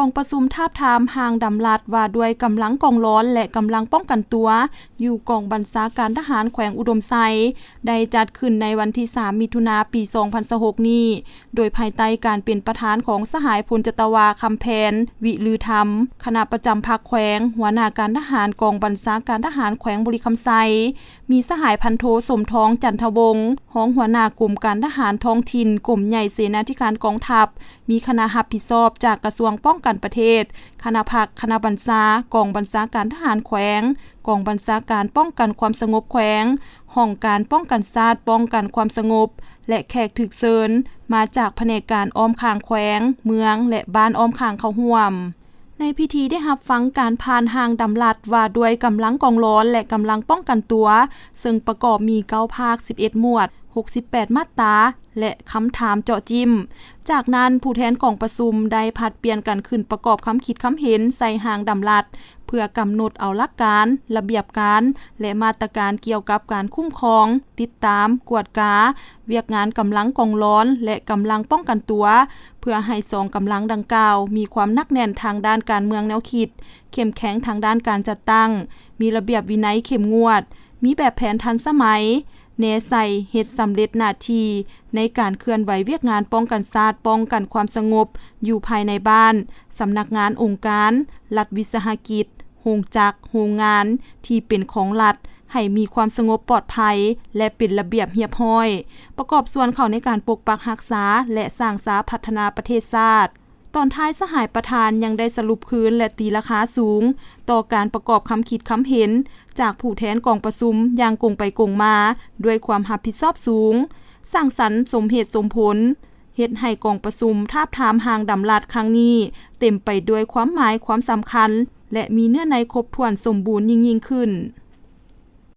กองประชุมทาบทามห่างดำลัดว่าด้วยกำลังกองร้อนและกำลังป้องกันตัวอยู่กองบัญชาการทหารแขวงอุดมไซได้จัดขึ้นในวันที่3มิถุนายนปี2026นี้โดยภายใต้การเป็นประธานของสหายพลจตวาคำแพนวิลือธรรมคณะประจำภาคแขวงหัวหน้าการทหารกองบัญชาการทหารแขวงบุรีคำไซมีสหายพันโทสมทองจันทวงศ์ห้องหัวหน้ากลุ่มการทหารท้องถิ่นกลุ่มใหญ่เสนาธิการกองทัพมีคณะรับผิดชอบจากกระทรวงป้องกันประเทศคณะภาคคณะบัญชากองบัญชาการทหารแขวงกองบัญชาการป้องกันความสงบแขวงห้องการป้องกันชาติป้องกันความสงบและแขกถึกเชิญมาจากแผนกการอ้อมข้างแขวงเมืองและบ้านอ้อมข้างเข้าร่วมในพิธีได้รับฟังการผ่านห่างดำลัดว่าด้วยกำลังกองร้อนและกำลังป้องกันตัวซึ่งประกอบมี9ภาค11หมวด68มาตราและคำถามเจาะจิ้มจากนั้นผู้แทนกองประชุมได้ผลัดเปลี่ยนกันขึ้นประกอบคำคิดคำเห็นใส่ห่างดำลัดเพื่อกำหนดเอาหลักการระเบียบการและมาตรการเกี่ยวกับการคุ้มครองติดตามกวดกาเวียกงานกำลังกองร้อนและกำลังป้องกันตัวเพื่อให้สองกำลังดังกล่าวมีความหนักแน่นทางด้านการเมืองแนวคิดเข้มแข็งทางด้านการจัดตั้งมีระเบียบวินัยเข้มงวดมีแบบแผนทันสมัยแนใส่เฮ็ดสำเร็จหน้าที่ในการเคลื่อนไหวเวียกงานป้องกันชาติป้องกันความสงบอยู่ภายในบ้านสำนักงานองค์การรัฐวิสาหกิจโรงจักรโรงงานที่เป็นของรัฐให้มีความสงบปลอดภัยและเป็นระเบียบเรียบร้อยประกอบส่วนเข้าในการปกปักรักษาและสร้างสาพัฒนาประเทศชาติตอนท้ายสหายประธานยังได้สรุปคืนและตีราคาสูงต่อการประกอบคำคิดคำเห็นจากผู้แทนกองประชุมอย่างกงไปกงมาด้วยความรับผิดชอบสูงสร้างสรรค์สมเหตุสมผลเฮ็ดให้กองประชุมทาบทามห่างดำลัดครั้งนี้เต็มไปด้วยความหมายความสำคัญและมีเนื้อในครบถ้วนสมบูรณ์ยิ่งขึ้น